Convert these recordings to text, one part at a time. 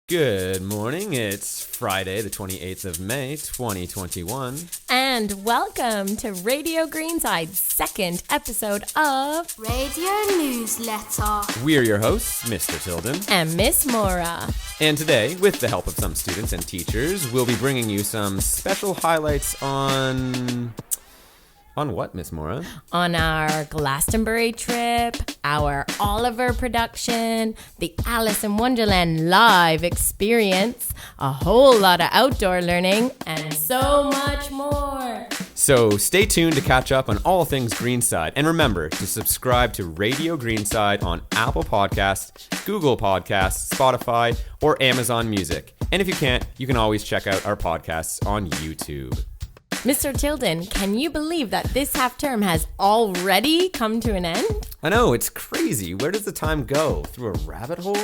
Good morning. It's Friday, the 28th of May, 2021. And welcome to Radio Greenside's second episode of Radio Newsletter. We're your hosts, Mr. Tilden and Ms Morra. And today, with the help of some students and teachers, we'll be bringing you some special highlights on what, Ms. Morra? On our Glastonbury trip, our Oliver production, the Alice in Wonderland live experience, a whole lot of outdoor learning, and so much more. So stay tuned to catch up on all things Greenside. And remember to subscribe to Radio Greenside on Apple Podcasts, Google Podcasts, Spotify, or Amazon Music. And if you can't, you can always check out our podcasts on YouTube. Mr. Tilden, can you believe that this half term has already come to an end? I know, it's crazy. Where does the time go? Through a rabbit hole?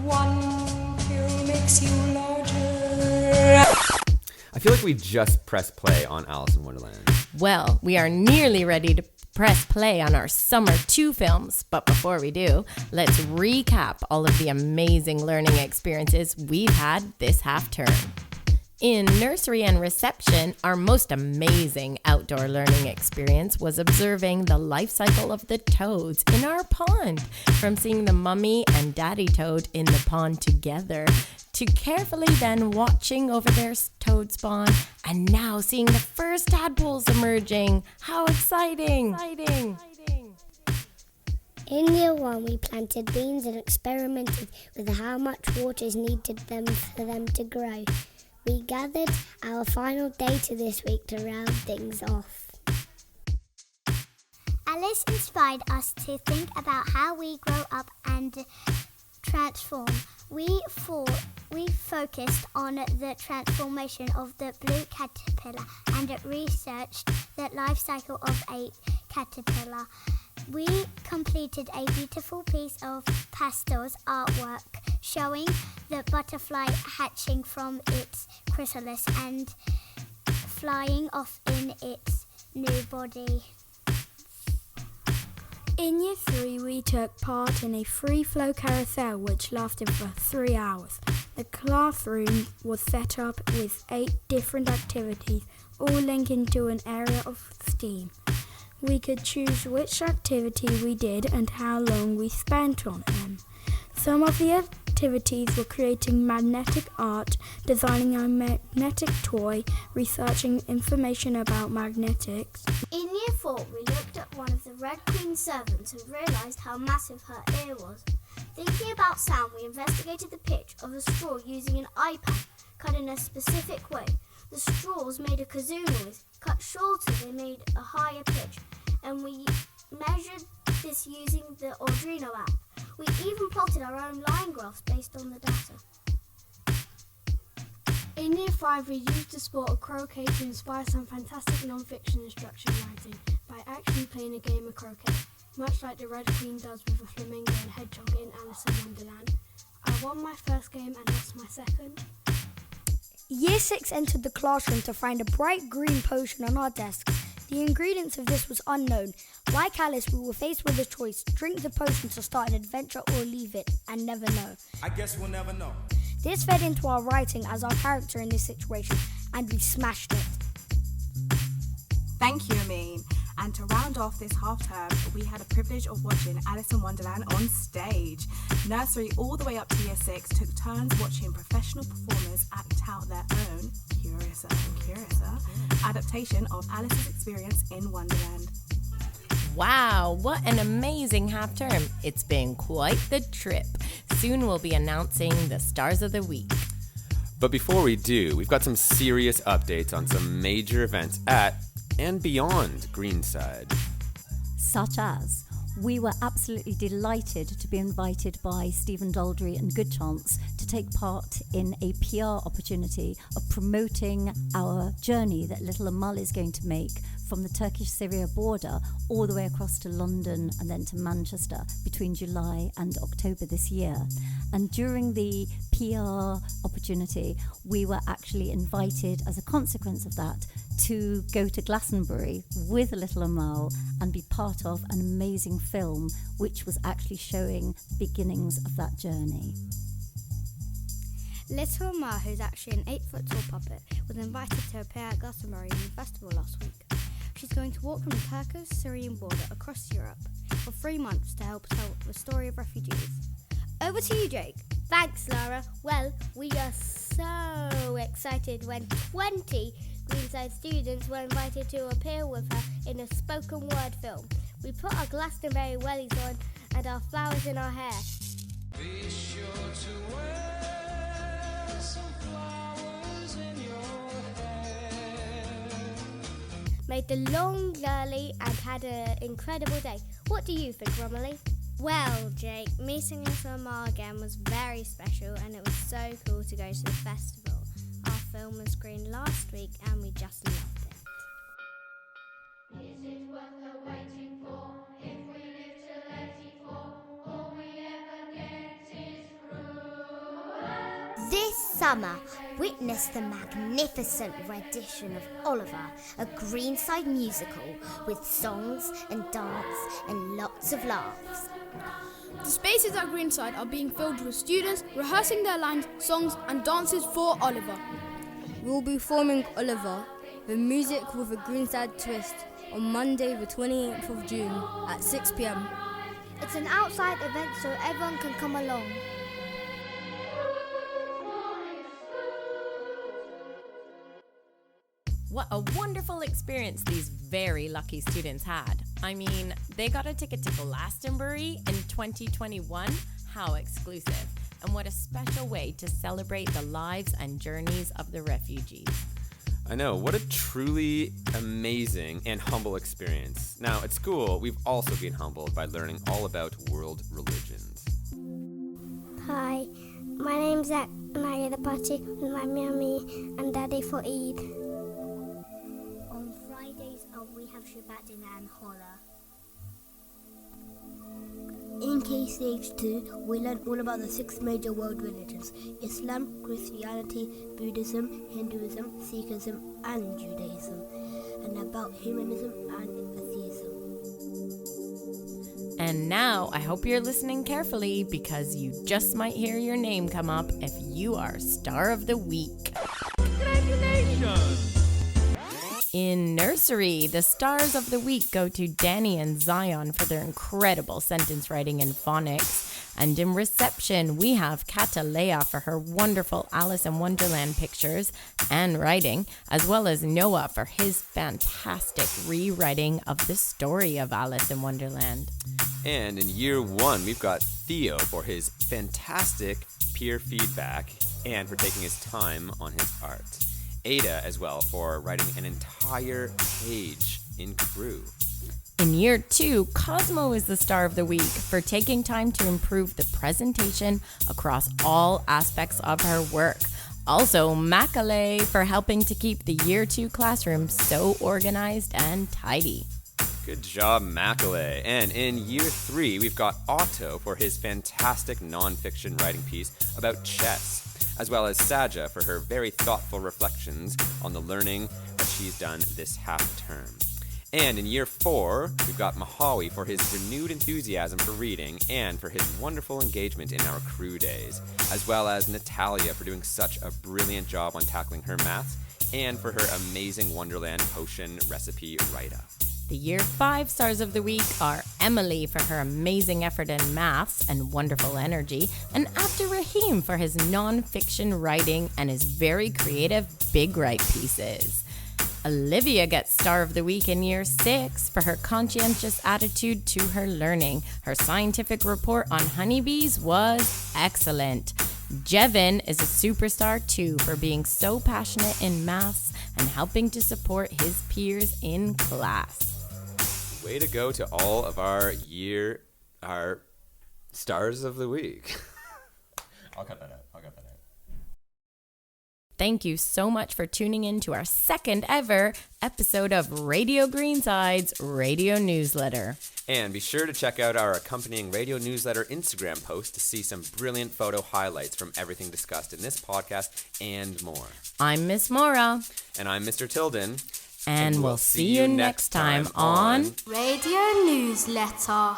One pill makes you larger. I feel like we just pressed play on Alice in Wonderland. Well, we are nearly ready to press play on our Summer 2 films. But before we do, let's recap all of the amazing learning experiences we've had this half term. In nursery and reception, our most amazing outdoor learning experience was observing the life cycle of the toads in our pond. From seeing the mummy and daddy toad in the pond together, to carefully then watching over their toad spawn, and now seeing the first tadpoles emerging. How exciting! In year 1, we planted beans and experimented with how much water is needed for them to grow. We gathered our final data this week to round things off. Alice inspired us to think about how we grow up and transform. We focused on the transformation of the blue caterpillar and researched the life cycle of a caterpillar. We completed a beautiful piece of pastels artwork showing the butterfly hatching from its chrysalis and flying off in its new body. In year 3, we took part in a free flow carousel which lasted for 3 hours. The classroom was set up with 8 different activities, all linking to an area of STEAM. We could choose which activity we did and how long we spent on them. Some of the activities were creating magnetic art, designing a magnetic toy, researching information about magnetics. In year 4, we looked at one of the Red Queen's servants and realised how massive her ear was. Thinking about sound, we investigated the pitch of a straw using an iPad cut in a specific way. The straws made a kazoo noise. Cut shorter, they made a higher pitch, and we measured this using the Arduino app. We even plotted our own line graphs based on the data. In year 5, we used the sport of croquet to inspire some fantastic non-fiction instruction writing by actually playing a game of croquet, much like the Red Queen does with a flamingo and hedgehog in Alice in Wonderland. I won my first game and lost my second. Year 6 entered the classroom to find a bright green potion on our desks. The ingredients of this was unknown. Like Alice, we were faced with a choice: drink the potion to start an adventure or leave it and never know. I guess we'll never know. This fed into our writing as our character in this situation, and we smashed it. Thank you, Amin. And to round off this half term, we had the privilege of watching Alice in Wonderland on stage. Nursery all the way up to year 6 took turns watching professional performers act out their own curiouser adaptation of Alice's experience in Wonderland. Wow, what an amazing half term. It's been quite the trip. Soon we'll be announcing the stars of the week. But before we do, we've got some serious updates on some major events at and beyond Greenside. Such as, we were absolutely delighted to be invited by Stephen Daldry and Good Chance to take part in a PR opportunity of promoting our journey that little Amal is going to make from the Turkish-Syria border all the way across to London and then to Manchester between July and October this year. And during the PR opportunity, we were actually invited as a consequence of that to go to Glastonbury with little Amal and be part of an amazing film which was actually showing the beginnings of that journey. Little Ma, who's actually an 8-foot-tall puppet, was invited to appear at Glastonbury Festival last week. She's going to walk from the Turco-Syrian border across Europe for 3 months to help tell the story of refugees. Over to you, Jake. Thanks, Lara. Well, we are so excited when 20 Greenside students were invited to appear with her in a spoken word film. We put our Glastonbury wellies on and our flowers in our hair. Be sure to wear some flowers in your hair. Made the long girly and had an incredible day. What do you think, Romilly? Well, Jake, meeting Little Ma again was very special and it was so cool to go to the festival. Our film was screened last week and we just loved it. Is it worth the waiting for? If we live till 84, all we ever get is cruel. This summer, witness the magnificent rendition of Oliver, a Greenside musical with songs and dance and lots of laughs. The spaces at Greenside are being filled with students rehearsing their lines, songs and dances for Oliver. We'll be performing Oliver, the music with a Greenside twist, on Monday the 28th of June at 6 p.m. It's an outside event so everyone can come along. What a wonderful experience these very lucky students had. I mean, they got a ticket to Glastonbury in 2021. How exclusive. And what a special way to celebrate the lives and journeys of the refugees. I know, what a truly amazing and humble experience. Now, at school, we've also been humbled by learning all about world religions. Hi, my name's Zach and I get a party with my mummy and daddy for Eid. On Fridays, we have Shabbat dinner and Hola. In Key Stage 2, we learn all about the 6 major world religions: Islam, Christianity, Buddhism, Hinduism, Sikhism and Judaism, and about humanism and atheism. And now, I hope you're listening carefully because you just might hear your name come up if you are Star of the Week. Congratulations! In nursery, the stars of the week go to Danny and Zion for their incredible sentence writing and phonics. And in reception, we have Katalea for her wonderful Alice in Wonderland pictures and writing, as well as Noah for his fantastic rewriting of the story of Alice in Wonderland. And in year 1, we've got Theo for his fantastic peer feedback and for taking his time on his art. Ada as well for writing an entire page in crew. In year 2, Cosmo is the star of the week for taking time to improve the presentation across all aspects of her work. Also, Macaulay for helping to keep the year 2 classroom so organized and tidy. Good job, Macaulay. And in year 3, we've got Otto for his fantastic nonfiction writing piece about chess, as well as Saja for her very thoughtful reflections on the learning that she's done this half term. And in year 4, we've got Mahawi for his renewed enthusiasm for reading and for his wonderful engagement in our crew days, as well as Natalia for doing such a brilliant job on tackling her maths and for her amazing Wonderland potion recipe write-up. The year 5 stars of the week are Emily for her amazing effort in maths and wonderful energy, and Abdurrahim for his non-fiction writing and his very creative big write pieces. Olivia gets star of the week in year 6 for her conscientious attitude to her learning. Her scientific report on honeybees was excellent. Jevin is a superstar too for being so passionate in maths and helping to support his peers in class. Way to go to all of our stars of the week. I'll cut that out. Thank you so much for tuning in to our second ever episode of Radio Greenside's Radio Newsletter. And be sure to check out our accompanying Radio Newsletter Instagram post to see some brilliant photo highlights from everything discussed in this podcast and more. I'm Ms Morra. And I'm Mr. Tilden. And we'll see you next time on Radio Newsletter.